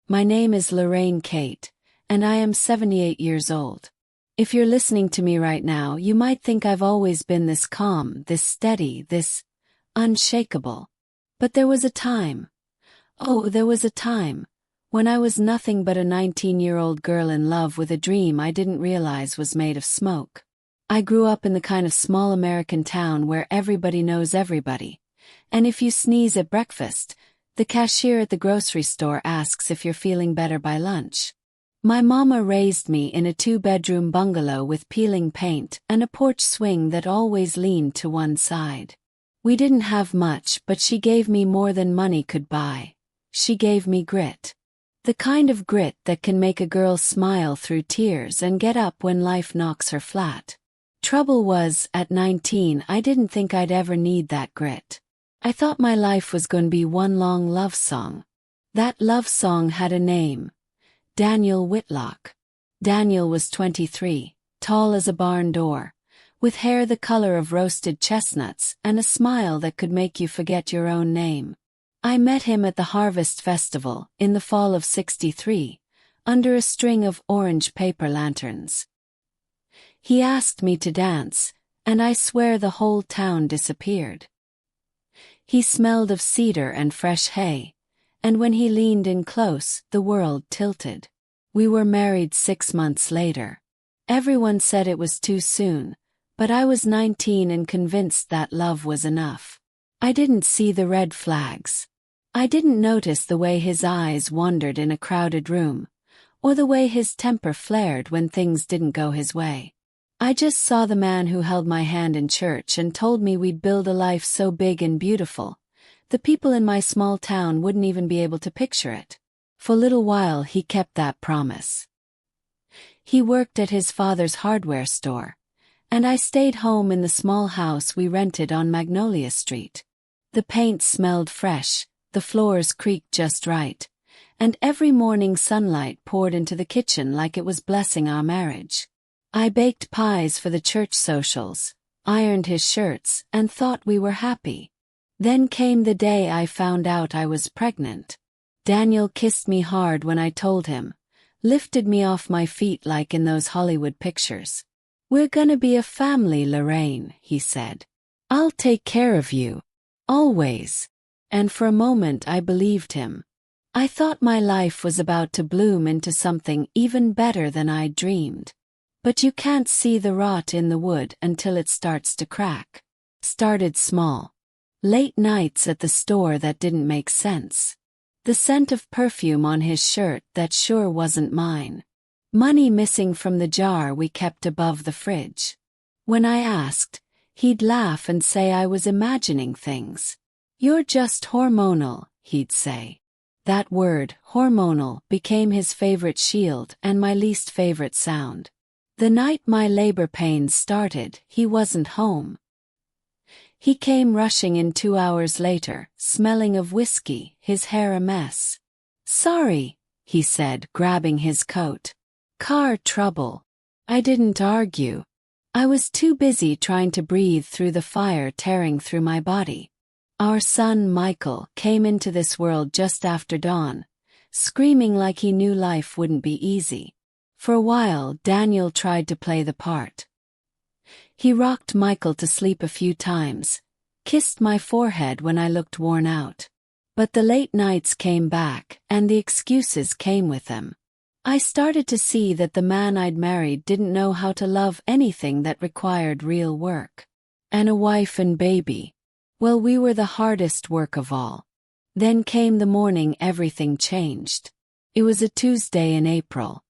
My name is Lorraine Kate, and I am 78 years old. If you're listening to me right now, you might think I've always been this calm, this steady, this unshakable. But there was a time. Oh, there was a time when I was nothing but a 19-year-old girl in love with a dream I didn't realize was made of smoke. I grew up in the kind of small American town where everybody knows everybody. And if you sneeze at breakfast, the cashier at the grocery store asks if you're feeling better by lunch. My mama raised me in a 2-bedroom bungalow with peeling paint and a porch swing that always leaned to one side. We didn't have much, but she gave me more than money could buy. She gave me grit. The kind of grit that can make a girl smile through tears and get up when life knocks her flat. Trouble was, at 19, I didn't think I'd ever need that grit. I thought my life was going to be one long love song. That love song had a name. Daniel Whitlock. Daniel was 23, tall as a barn door, with hair the color of roasted chestnuts and a smile that could make you forget your own name. I met him at the Harvest Festival in the fall of '63, under a string of orange paper lanterns. He asked me to dance, and I swear the whole town disappeared. He smelled of cedar and fresh hay, and when he leaned in close, the world tilted. We were married 6 months later. Everyone said it was too soon, but I was 19 and convinced that love was enough. I didn't see the red flags. I didn't notice the way his eyes wandered in a crowded room, or the way his temper flared when things didn't go his way. I just saw the man who held my hand in church and told me we'd build a life so big and beautiful, the people in my small town wouldn't even be able to picture it. For a little while he kept that promise. He worked at his father's hardware store, and I stayed home in the small house we rented on Magnolia Street. The paint smelled fresh, the floors creaked just right, and every morning sunlight poured into the kitchen like it was blessing our marriage. I baked pies for the church socials, ironed his shirts, and thought we were happy. Then came the day I found out I was pregnant. Daniel kissed me hard when I told him, lifted me off my feet like in those Hollywood pictures. "We're gonna be a family, Lorraine," he said. "I'll take care of you. Always." And for a moment I believed him. I thought my life was about to bloom into something even better than I'd dreamed. But you can't see the rot in the wood until it starts to crack. Started small. Late nights at the store that didn't make sense. The scent of perfume on his shirt that sure wasn't mine. Money missing from the jar we kept above the fridge. When I asked, he'd laugh and say I was imagining things. "You're just hormonal," he'd say. That word, hormonal, became his favorite shield and my least favorite sound. The night my labor pains started, he wasn't home. He came rushing in 2 hours later, smelling of whiskey, his hair a mess. "Sorry," he said, grabbing his coat. "Car trouble." I didn't argue. I was too busy trying to breathe through the fire tearing through my body. Our son Michael came into this world just after dawn, screaming like he knew life wouldn't be easy. For a while, Daniel tried to play the part. He rocked Michael to sleep a few times, kissed my forehead when I looked worn out. But the late nights came back, and the excuses came with them. I started to see that the man I'd married didn't know how to love anything that required real work. And a wife and baby. Well, we were the hardest work of all. Then came the morning everything changed. It was a Tuesday in April.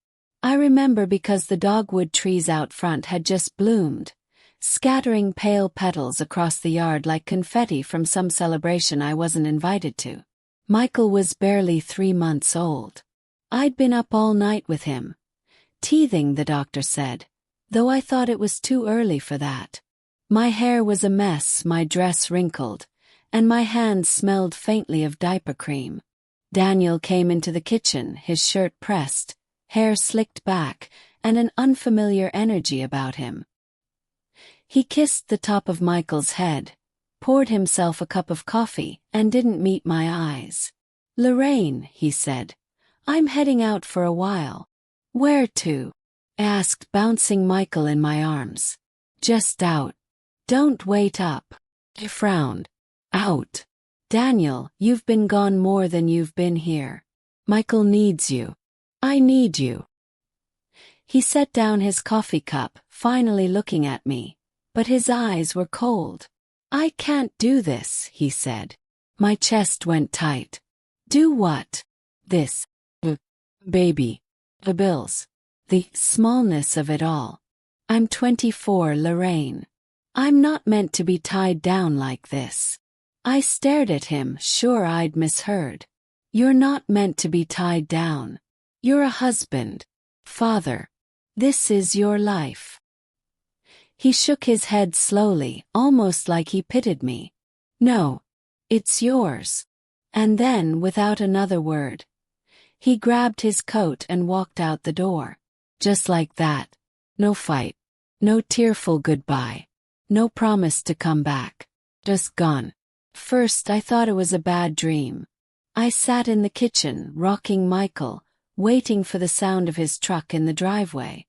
I remember because the dogwood trees out front had just bloomed, scattering pale petals across the yard like confetti from some celebration I wasn't invited to. Michael was barely 3 months old. I'd been up all night with him. Teething, the doctor said, though I thought it was too early for that. My hair was a mess, my dress wrinkled, and my hands smelled faintly of diaper cream. Daniel came into the kitchen, his shirt pressed, hair slicked back, and an unfamiliar energy about him. He kissed the top of Michael's head, poured himself a cup of coffee, and didn't meet my eyes. "Lorraine," he said, I'm heading out for a while. Where to? Asked, bouncing Michael in my arms. Just out. Don't wait up. He frowned. Out. Daniel, you've been gone more than you've been here. Michael needs you. I need you. He set down his coffee cup, finally looking at me, but his eyes were cold. I can't do this, he said. My chest went tight. Do what? This. Baby. The bills. The smallness of it all. I'm 24, Lorraine. I'm not meant to be tied down like this. I stared at him, sure I'd misheard. You're not meant to be tied down. You're a husband. Father. This is your life. He shook his head slowly, almost like he pitied me. No. It's yours. And then, without another word, he grabbed his coat and walked out the door. Just like that. No fight. No tearful goodbye. No promise to come back. Just gone. First I thought it was a bad dream. I sat in the kitchen, rocking Michael, waiting for the sound of his truck in the driveway.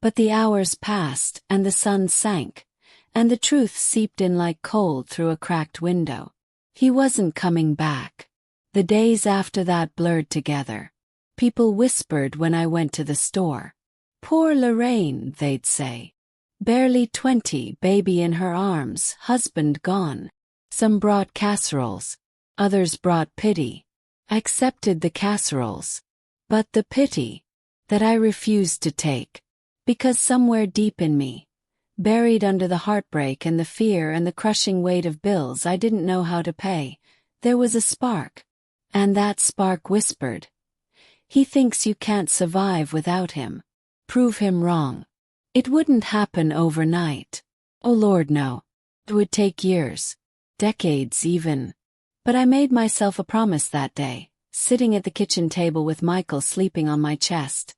But the hours passed, and the sun sank, and the truth seeped in like cold through a cracked window. He wasn't coming back. The days after that blurred together. People whispered when I went to the store. Poor Lorraine, they'd say. Barely 20, baby in her arms, husband gone. Some brought casseroles. Others brought pity. I accepted the casseroles. But the pity, that I refused to take. Because somewhere deep in me, buried under the heartbreak and the fear and the crushing weight of bills I didn't know how to pay, there was a spark. And that spark whispered, he thinks you can't survive without him. Prove him wrong. It wouldn't happen overnight. Oh Lord, no. It would take years. Decades even. But I made myself a promise that day, sitting at the kitchen table with Michael sleeping on my chest.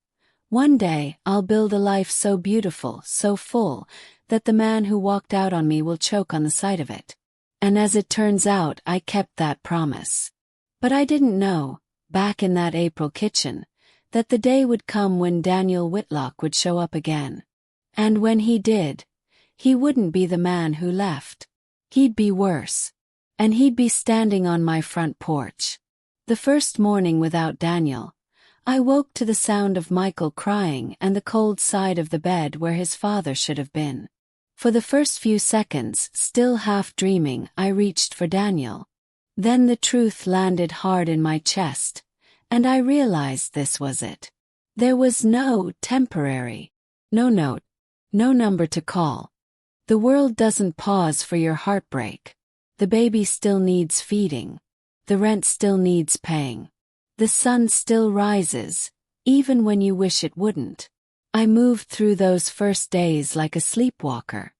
One day, I'll build a life so beautiful, so full, that the man who walked out on me will choke on the sight of it. And as it turns out, I kept that promise. But I didn't know, back in that April kitchen, that the day would come when Daniel Whitlock would show up again. And when he did, he wouldn't be the man who left. He'd be worse. And he'd be standing on my front porch. The first morning without Daniel, I woke to the sound of Michael crying and the cold side of the bed where his father should have been. For the first few seconds, still half dreaming, I reached for Daniel. Then the truth landed hard in my chest, and I realized this was it. There was no temporary, no note, no number to call. The world doesn't pause for your heartbreak. The baby still needs feeding. The rent still needs paying. The sun still rises, even when you wish it wouldn't. I moved through those first days like a sleepwalker.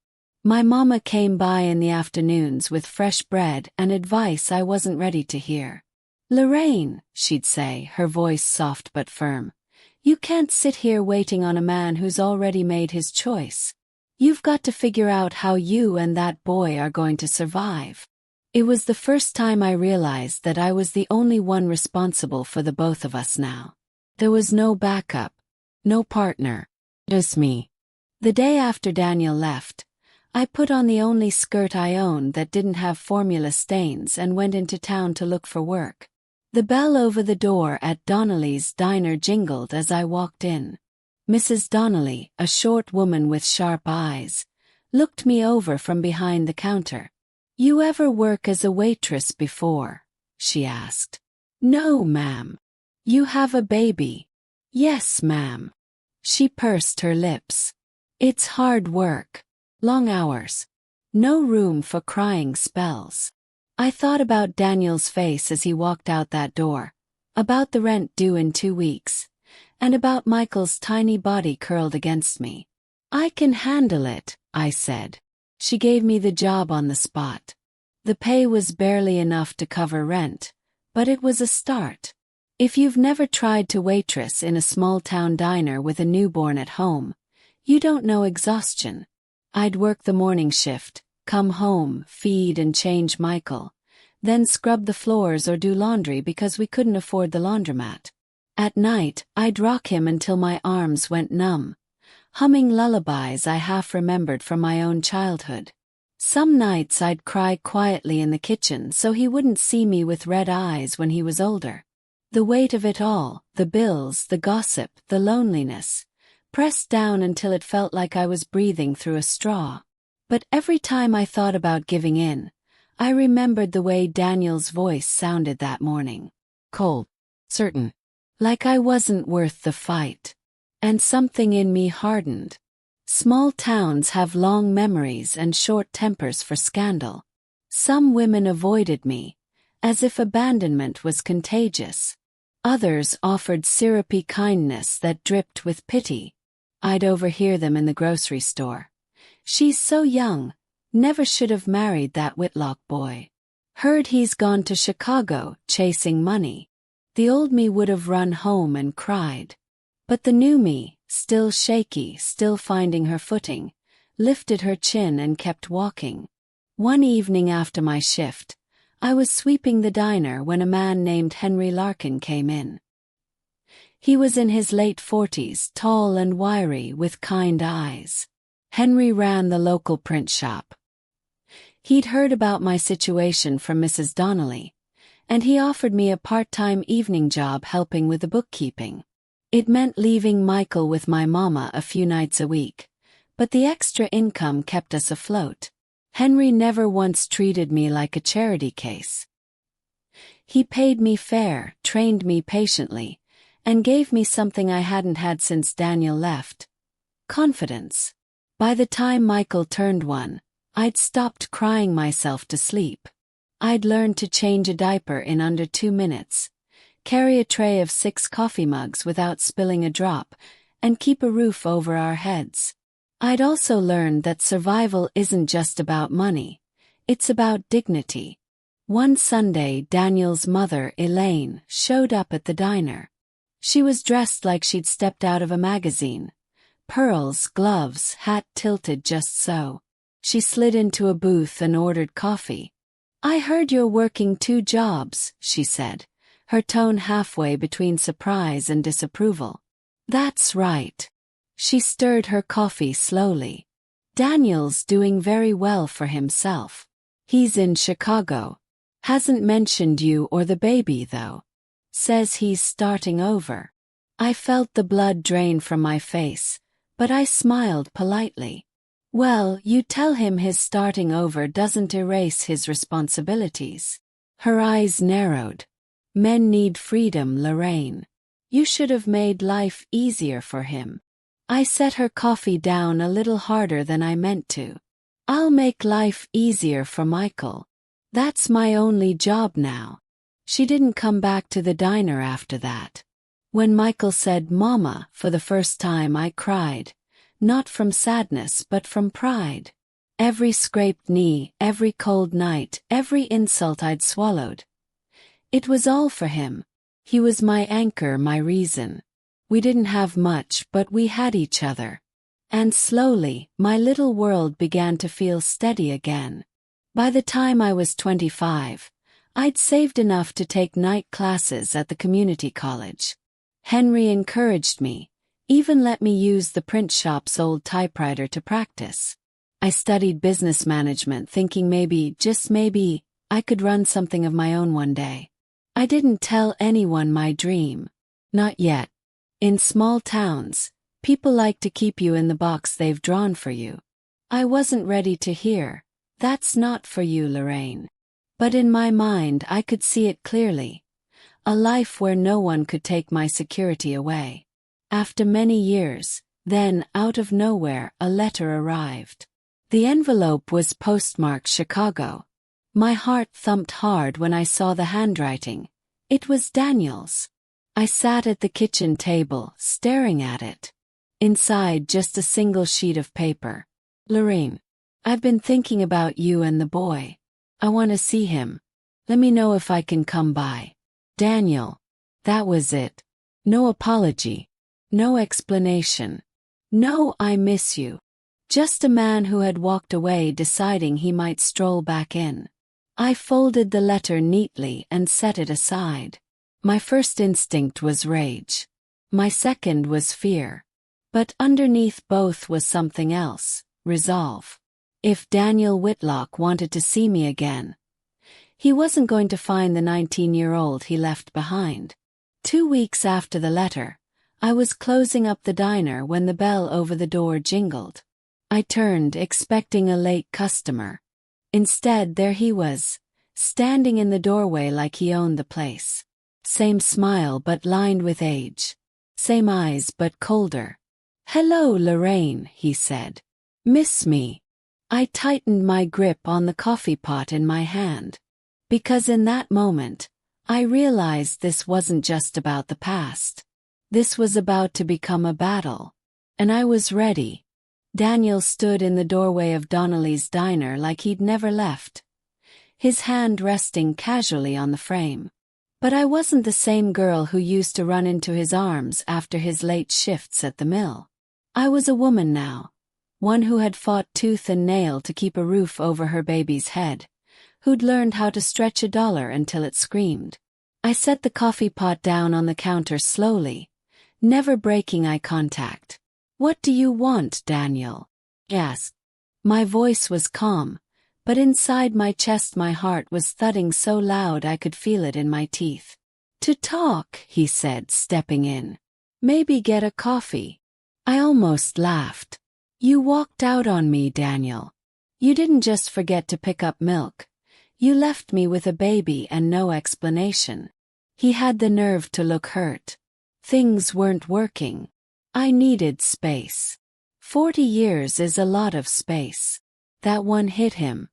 My mama came by in the afternoons with fresh bread and advice I wasn't ready to hear. Lorraine, she'd say, her voice soft but firm, you can't sit here waiting on a man who's already made his choice. You've got to figure out how you and that boy are going to survive. It was the first time I realized that I was the only one responsible for the both of us now. There was no backup, no partner, just me. The day after Daniel left, I put on the only skirt I owned that didn't have formula stains and went into town to look for work. The bell over the door at Donnelly's diner jingled as I walked in. Mrs. Donnelly, a short woman with sharp eyes, looked me over from behind the counter. You ever work as a waitress before? She asked. No, ma'am. You have a baby? Yes, ma'am. She pursed her lips. It's hard work. Long hours. No room for crying spells. I thought about Daniel's face as he walked out that door, about the rent due in 2 weeks, and about Michael's tiny body curled against me. I can handle it, I said. She gave me the job on the spot. The pay was barely enough to cover rent, but it was a start. If you've never tried to waitress in a small-town diner with a newborn at home, you don't know exhaustion. I'd work the morning shift, come home, feed and change Michael, then scrub the floors or do laundry because we couldn't afford the laundromat. At night, I'd rock him until my arms went numb, humming lullabies I half remembered from my own childhood. Some nights I'd cry quietly in the kitchen so he wouldn't see me with red eyes when he was older. The weight of it all, the bills, the gossip, the loneliness, pressed down until it felt like I was breathing through a straw. But every time I thought about giving in, I remembered the way Daniel's voice sounded that morning. Cold. Certain. Like I wasn't worth the fight. And something in me hardened. Small towns have long memories and short tempers for scandal. Some women avoided me, as if abandonment was contagious. Others offered syrupy kindness that dripped with pity. I'd overhear them in the grocery store. She's so young, never should have married that Whitlock boy. Heard he's gone to Chicago, chasing money. The old me would have run home and cried. But the new me, still shaky, still finding her footing, lifted her chin and kept walking. One evening after my shift, I was sweeping the diner when a man named Henry Larkin came in. He was in his late 40s, tall and wiry, with kind eyes. Henry ran the local print shop. He'd heard about my situation from Mrs. Donnelly, and he offered me a part-time evening job helping with the bookkeeping. It meant leaving Michael with my mama a few nights a week, but the extra income kept us afloat. Henry never once treated me like a charity case. He paid me fair, trained me patiently, and gave me something I hadn't had since Daniel left: confidence. By the time Michael turned 1, I'd stopped crying myself to sleep. I'd learned to change a diaper in under 2 minutes, carry a tray of 6 coffee mugs without spilling a drop, and keep a roof over our heads. I'd also learned that survival isn't just about money, it's about dignity. One Sunday, Daniel's mother, Elaine, showed up at the diner. She was dressed like she'd stepped out of a magazine. Pearls, gloves, hat tilted just so. She slid into a booth and ordered coffee. "I heard you're working 2 jobs," she said, her tone halfway between surprise and disapproval. "That's right." She stirred her coffee slowly. "Daniel's doing very well for himself. He's in Chicago. Hasn't mentioned you or the baby though. Says he's starting over." I felt the blood drain from my face, but I smiled politely. "Well, you tell him his starting over doesn't erase his responsibilities." Her eyes narrowed. "Men need freedom, Lorraine. You should have made life easier for him." I set her coffee down a little harder than I meant to. "I'll make life easier for Michael. That's my only job now." She didn't come back to the diner after that. When Michael said "Mama" for the first time, I cried, not from sadness but from pride. Every scraped knee, every cold night, every insult I'd swallowed. It was all for him. He was my anchor, my reason. We didn't have much, but we had each other. And slowly, my little world began to feel steady again. By the time I was 25, I'd saved enough to take night classes at the community college. Henry encouraged me, even let me use the print shop's old typewriter to practice. I studied business management, thinking maybe, just maybe, I could run something of my own one day. I didn't tell anyone my dream. Not yet. In small towns, people like to keep you in the box they've drawn for you. I wasn't ready to hear, "That's not for you, Lorraine." But in my mind I could see it clearly. A life where no one could take my security away. After many years, then, out of nowhere, a letter arrived. The envelope was postmarked Chicago. My heart thumped hard when I saw the handwriting. It was Daniel's. I sat at the kitchen table, staring at it. Inside, just a single sheet of paper. "Lorraine, I've been thinking about you and the boy. I want to see him. Let me know if I can come by. Daniel." That was it. No apology. No explanation. No "I miss you." Just a man who had walked away deciding he might stroll back in. I folded the letter neatly and set it aside. My first instinct was rage. My second was fear. But underneath both was something else, resolve. If Daniel Whitlock wanted to see me again, he wasn't going to find the 19-year-old he left behind. 2 weeks after the letter, I was closing up the diner when the bell over the door jingled. I turned, expecting a late customer. Instead, there he was, standing in the doorway like he owned the place. Same smile but lined with age. Same eyes but colder. "Hello, Lorraine," he said. "Miss me?" I tightened my grip on the coffee pot in my hand. Because in that moment, I realized this wasn't just about the past. This was about to become a battle. And I was ready. Daniel stood in the doorway of Donnelly's diner like he'd never left, his hand resting casually on the frame. But I wasn't the same girl who used to run into his arms after his late shifts at the mill. I was a woman now, one who had fought tooth and nail to keep a roof over her baby's head, who'd learned how to stretch $1 until it screamed. I set the coffee pot down on the counter slowly, never breaking eye contact. "What do you want, Daniel?" I asked. My voice was calm, but inside my chest my heart was thudding so loud I could feel it in my teeth. "To talk," he said, stepping in. "Maybe get a coffee." I almost laughed. "You walked out on me, Daniel. You didn't just forget to pick up milk. You left me with a baby and no explanation." He had the nerve to look hurt. Things weren't working. I needed space. 40 years is a lot of space. That one hit him.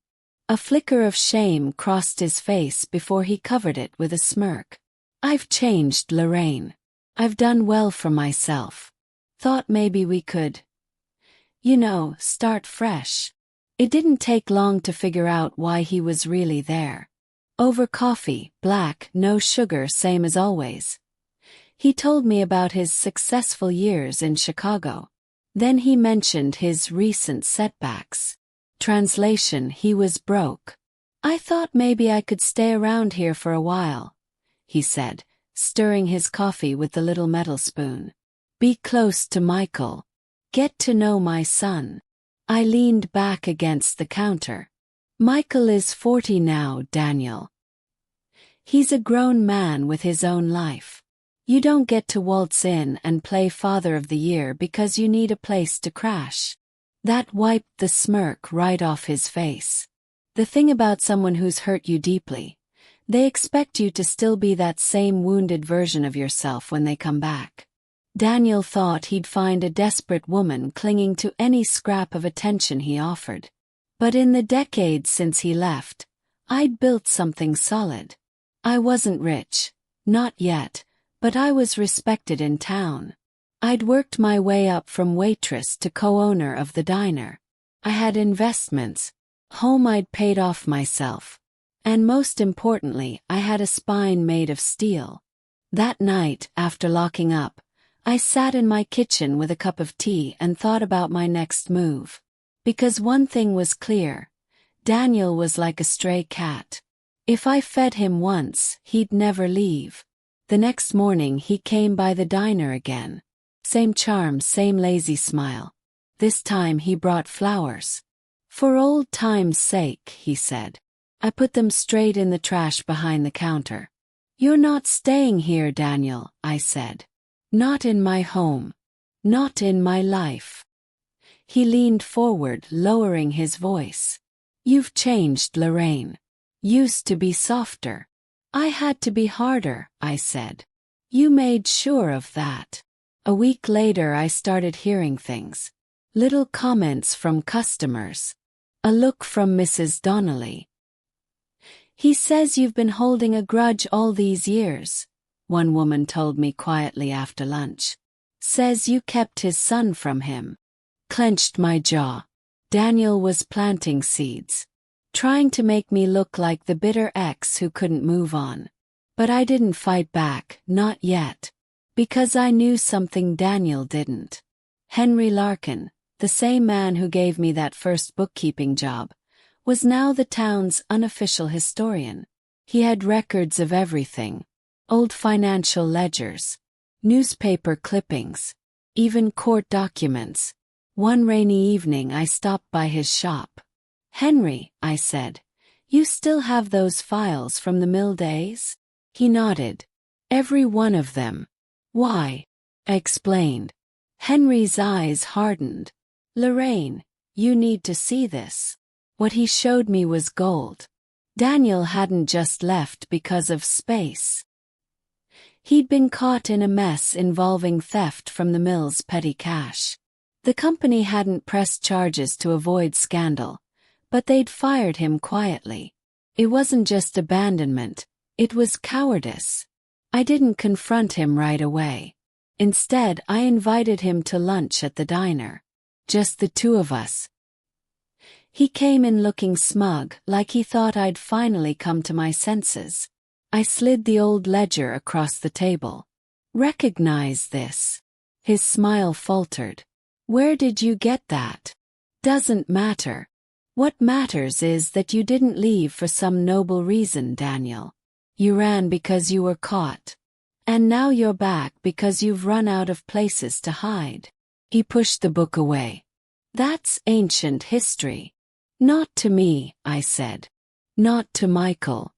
A flicker of shame crossed his face before he covered it with a smirk. "I've changed, Lorraine. I've done well for myself. Thought maybe we could, start fresh." It didn't take long to figure out why he was really there. Over coffee, black, no sugar, same as always. He told me about his successful years in Chicago. Then he mentioned his recent setbacks. Translation: he was broke. "I thought maybe I could stay around here for a while," he said, stirring his coffee with the little metal spoon. "Be close to Michael. Get to know my son." I leaned back against the counter. "Michael is 40 now, Daniel. He's a grown man with his own life. You don't get to waltz in and play Father of the Year because you need a place to crash." That wiped the smirk right off his face. The thing about someone who's hurt you deeply, they expect you to still be that same wounded version of yourself when they come back. Daniel thought he'd find a desperate woman clinging to any scrap of attention he offered. But in the decades since he left, I'd built something solid. I wasn't rich, not yet, but I was respected in town. I'd worked my way up from waitress to co-owner of the diner. I had investments, home I'd paid off myself. And most importantly, I had a spine made of steel. That night, after locking up, I sat in my kitchen with a cup of tea and thought about my next move. Because one thing was clear: Daniel was like a stray cat. If I fed him once, he'd never leave. The next morning he came by the diner again. Same charm, same lazy smile. This time he brought flowers. "For old time's sake," he said. I put them straight in the trash behind the counter. "You're not staying here, Daniel," I said. "Not in my home. Not in my life." He leaned forward, lowering his voice. "You've changed, Lorraine. Used to be softer." "I had to be harder," I said. "You made sure of that." A week later I started hearing things. Little comments from customers. A look from Mrs. Donnelly. "He says you've been holding a grudge all these years," one woman told me quietly after lunch. "Says you kept his son from him." Clenched my jaw. Daniel was planting seeds, trying to make me look like the bitter ex who couldn't move on. But I didn't fight back, not yet. Because I knew something Daniel didn't. Henry Larkin, the same man who gave me that first bookkeeping job, was now the town's unofficial historian. He had records of everything. old financial ledgers, newspaper clippings, even court documents. One rainy evening I stopped by his shop. "Henry," I said, "you still have those files from the mill days?" He nodded. "Every one of them." "Why?" I explained. Henry's eyes hardened. "Lorraine, you need to see this." What he showed me was gold. Daniel hadn't just left because of space. He'd been caught in a mess involving theft from the mill's petty cash. The company hadn't pressed charges to avoid scandal, but they'd fired him quietly. It wasn't just abandonment, it was cowardice. I didn't confront him right away. Instead, I invited him to lunch at the diner. Just the two of us. He came in looking smug, like he thought I'd finally come to my senses. I slid the old ledger across the table. "Recognize this." His smile faltered. "Where did you get that?" "Doesn't matter. What matters is that you didn't leave for some noble reason, Daniel. You ran because you were caught. And now you're back because you've run out of places to hide." He pushed the book away. "That's ancient history." "Not to me," I said. "Not to Michael.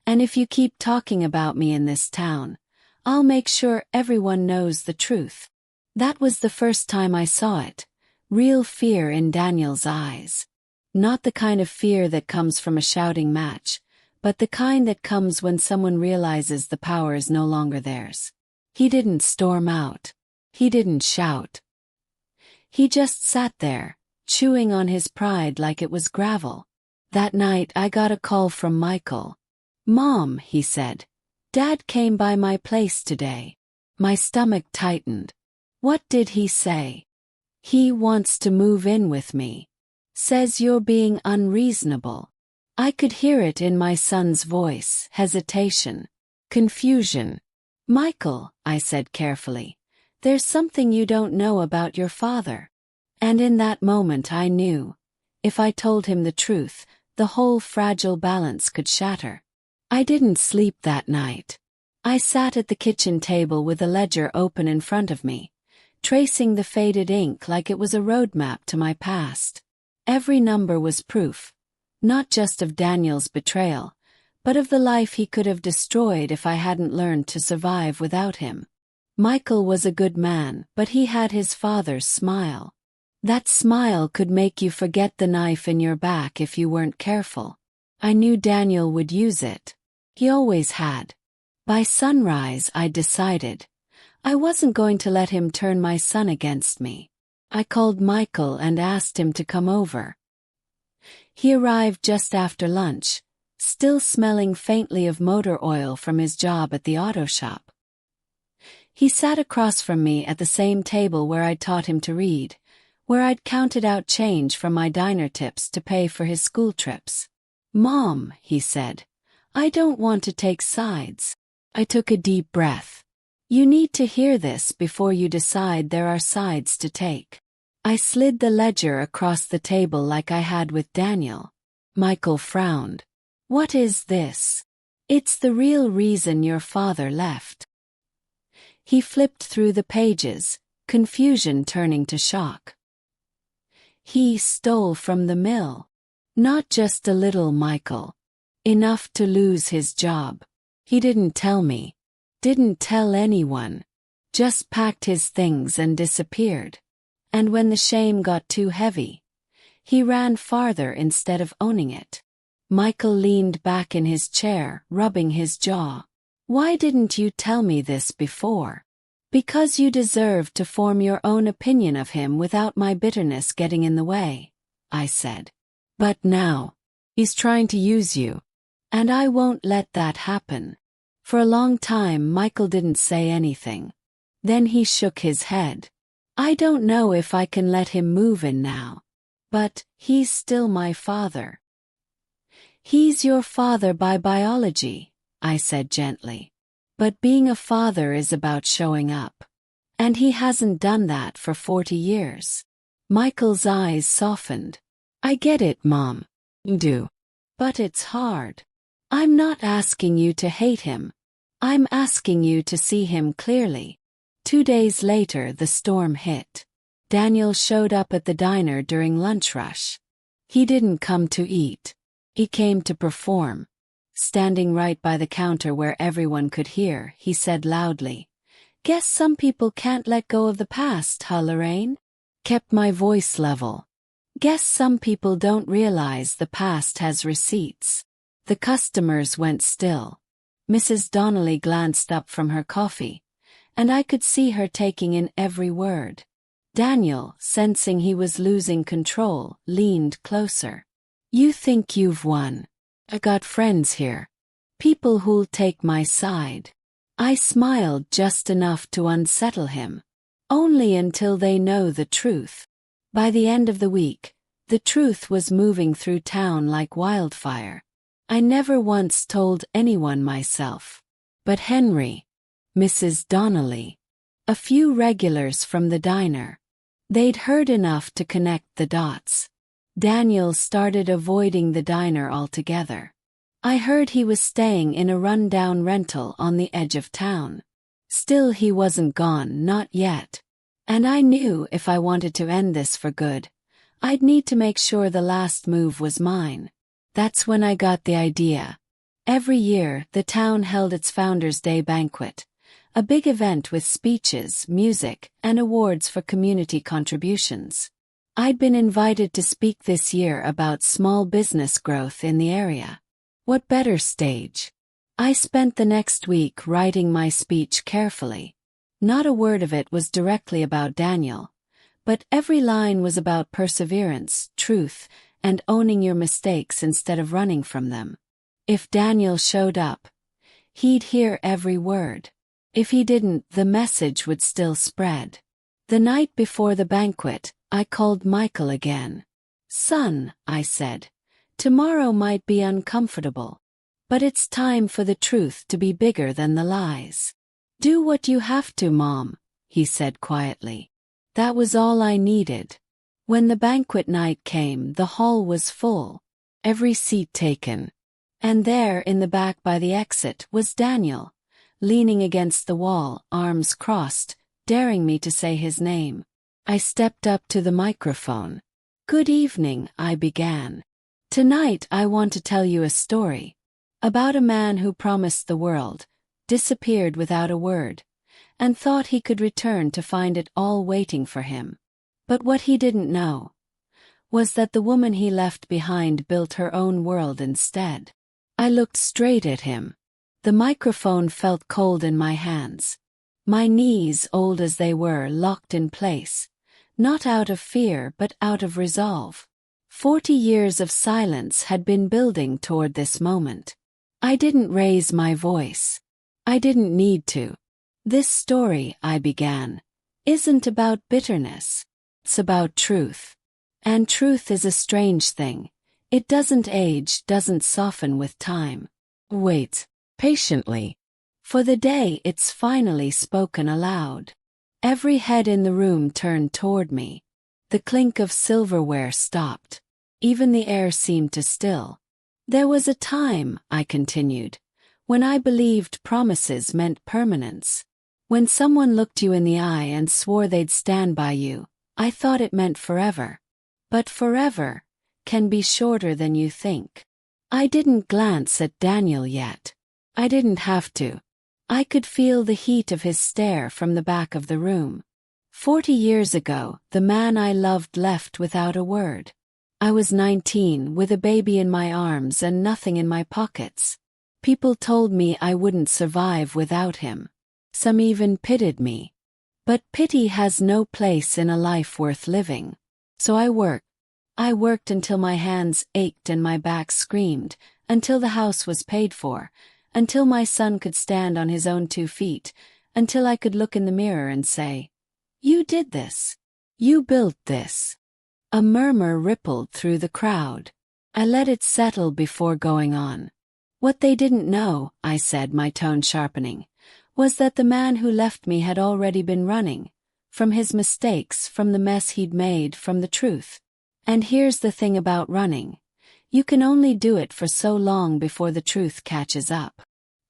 And if you keep talking about me in this town, I'll make sure everyone knows the truth." That was the first time I saw it. Real fear in Daniel's eyes. Not the kind of fear that comes from a shouting match, but the kind that comes when someone realizes the power is no longer theirs. He didn't storm out. He didn't shout. He just sat there, chewing on his pride like it was gravel. That night I got a call from Michael. "Mom," he said, "Dad came by my place today." My stomach tightened. "What did he say?" "He wants to move in with me. Says you're being unreasonable." I could hear it in my son's voice, hesitation, confusion. "Michael," I said carefully, "there's something you don't know about your father." And in that moment I knew, if I told him the truth, the whole fragile balance could shatter. I didn't sleep that night. I sat at the kitchen table with the ledger open in front of me, tracing the faded ink like it was a roadmap to my past. Every number was proof, not just of Daniel's betrayal, but of the life he could have destroyed if I hadn't learned to survive without him. Michael was a good man, but he had his father's smile. That smile could make you forget the knife in your back if you weren't careful. I knew Daniel would use it. He always had. By sunrise, I decided. I wasn't going to let him turn my son against me. I called Michael and asked him to come over. He arrived just after lunch, still smelling faintly of motor oil from his job at the auto shop. He sat across from me at the same table where I'd taught him to read, where I'd counted out change from my diner tips to pay for his school trips. "Mom," he said, "I don't want to take sides." I took a deep breath. "You need to hear this before you decide there are sides to take." I slid the ledger across the table like I had with Daniel. Michael frowned. "What is this?" "It's the real reason your father left." He flipped through the pages, confusion turning to shock. "He stole from the mill. Not just a little, Michael. Enough to lose his job. He didn't tell me. Didn't tell anyone. Just packed his things and disappeared. And when the shame got too heavy, he ran farther instead of owning it." Michael leaned back in his chair, rubbing his jaw. "Why didn't you tell me this before?" "Because you deserved to form your own opinion of him without my bitterness getting in the way," I said. "But now, he's trying to use you. And I won't let that happen." For a long time Michael didn't say anything. Then he shook his head. "I don't know if I can let him move in now. But he's still my father." "He's your father by biology," I said gently. "But being a father is about showing up. And he hasn't done that for 40 years. Michael's eyes softened. "I get it, Mom. You do. But it's hard. I'm not asking you to hate him. I'm asking you to see him clearly. 2 days later, the storm hit. Daniel showed up at the diner during lunch rush. He didn't come to eat. He came to perform. Standing right by the counter where everyone could hear, he said loudly, "Guess some people can't let go of the past, huh, Lorraine?" Kept my voice level. Guess some people don't realize the past has receipts. The customers went still. Mrs. Donnelly glanced up from her coffee, and I could see her taking in every word. Daniel, sensing he was losing control, leaned closer. "You think you've won? I got friends here. People who'll take my side." I smiled just enough to unsettle him. Only until they know the truth. By the end of the week, the truth was moving through town like wildfire. I never once told anyone myself. But Henry, Mrs. Donnelly, a few regulars from the diner. They'd heard enough to connect the dots. Daniel started avoiding the diner altogether. I heard he was staying in a run-down rental on the edge of town. Still, he wasn't gone, not yet. And I knew if I wanted to end this for good, I'd need to make sure the last move was mine. That's when I got the idea. Every year, the town held its Founders' Day banquet, a big event with speeches, music, and awards for community contributions. I'd been invited to speak this year about small business growth in the area. What better stage? I spent the next week writing my speech carefully. Not a word of it was directly about Daniel, but every line was about perseverance, truth, and owning your mistakes instead of running from them. If Daniel showed up, he'd hear every word. If he didn't, the message would still spread. The night before the banquet, I called Michael again. "Son," I said, "tomorrow might be uncomfortable. But it's time for the truth to be bigger than the lies." "Do what you have to, Mom," he said quietly. That was all I needed. When the banquet night came, the hall was full, every seat taken. And there, in the back by the exit, was Daniel, leaning against the wall, arms crossed, daring me to say his name. I stepped up to the microphone. "Good evening," I began. "Tonight I want to tell you a story. About a man who promised the world, disappeared without a word, and thought he could return to find it all waiting for him. But what he didn't know was that the woman he left behind built her own world instead." I looked straight at him. The microphone felt cold in my hands. My knees, old as they were, locked in place, not out of fear but out of resolve. 40 years of silence had been building toward this moment. I didn't raise my voice. I didn't need to. "This story," I began, "isn't about bitterness. It's about truth. And truth is a strange thing. It doesn't age, doesn't soften with time. Wait patiently for the day it's finally spoken aloud." Every head in the room turned toward me. The clink of silverware stopped. Even the air seemed to still. "There was a time," I continued, "when I believed promises meant permanence. When someone looked you in the eye and swore they'd stand by you, I thought it meant forever. But forever can be shorter than you think." I didn't glance at Daniel yet. I didn't have to. I could feel the heat of his stare from the back of the room. 40 years ago, the man I loved left without a word. I was 19, with a baby in my arms and nothing in my pockets. People told me I wouldn't survive without him. Some even pitied me. But pity has no place in a life worth living. So I worked. I worked until my hands ached and my back screamed, until the house was paid for, until my son could stand on his own 2 feet, until I could look in the mirror and say, "You did this. You built this." A murmur rippled through the crowd. I let it settle before going on. "What they didn't know," I said, my tone sharpening, "was that the man who left me had already been running. From his mistakes, from the mess he'd made, from the truth. And here's the thing about running. You can only do it for so long before the truth catches up.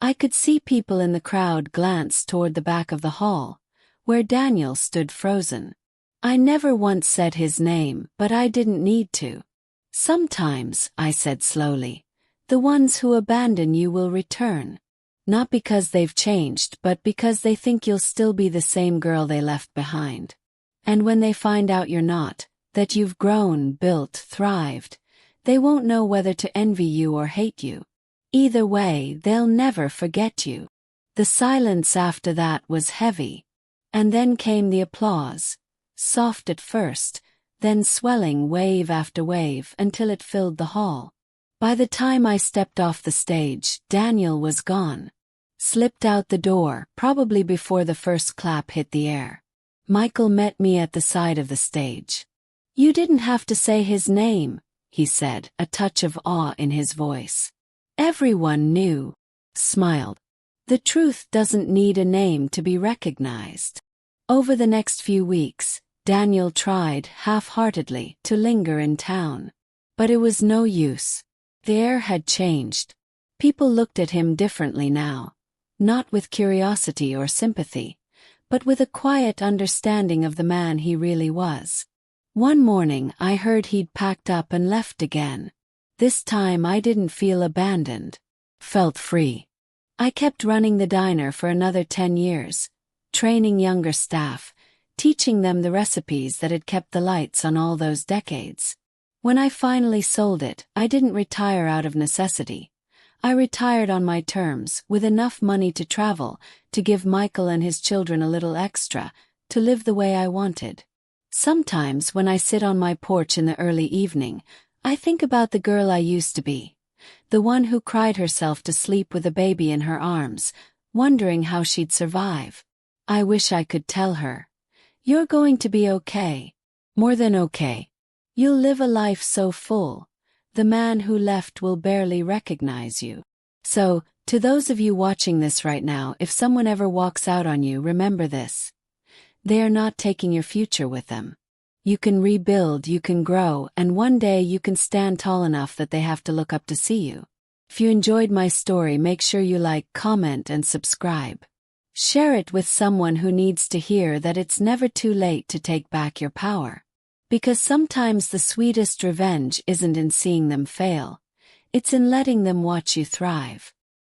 I could see people in the crowd glance toward the back of the hall, where Daniel stood frozen. I never once said his name, but I didn't need to. Sometimes, I said slowly, the ones who abandon you will return. Not because they've changed, but because they think you'll still be the same girl they left behind. And when they find out you're not, that you've grown, built, thrived, they won't know whether to envy you or hate you. Either way, they'll never forget you. The silence after that was heavy. And then came the applause, soft at first, then swelling wave after wave until it filled the hall. By the time I stepped off the stage, Daniel was gone. Slipped out the door, probably before the first clap hit the air. Michael met me at the side of the stage. "You didn't have to say his name," he said, a touch of awe in his voice. "Everyone knew." Smiled. The truth doesn't need a name to be recognized. Over the next few weeks, Daniel tried, half-heartedly, to linger in town. But it was no use. The air had changed. People looked at him differently now. Not with curiosity or sympathy, but with a quiet understanding of the man he really was. One morning I heard he'd packed up and left again. This time I didn't feel abandoned. Felt free. I kept running the diner for another 10 years, training younger staff, teaching them the recipes that had kept the lights on all those decades. When I finally sold it, I didn't retire out of necessity. I retired on my terms, with enough money to travel, to give Michael and his children a little extra, to live the way I wanted. Sometimes when I sit on my porch in the early evening, I think about the girl I used to be. The one who cried herself to sleep with a baby in her arms, wondering how she'd survive. I wish I could tell her, "You're going to be okay. More than okay. You'll live a life so full. The man who left will barely recognize you." So, to those of you watching this right now, if someone ever walks out on you, remember this. They are not taking your future with them. You can rebuild, you can grow, and one day you can stand tall enough that they have to look up to see you. If you enjoyed my story, make sure you like, comment, and subscribe. Share it with someone who needs to hear that it's never too late to take back your power. Because sometimes the sweetest revenge isn't in seeing them fail. It's in letting them watch you thrive.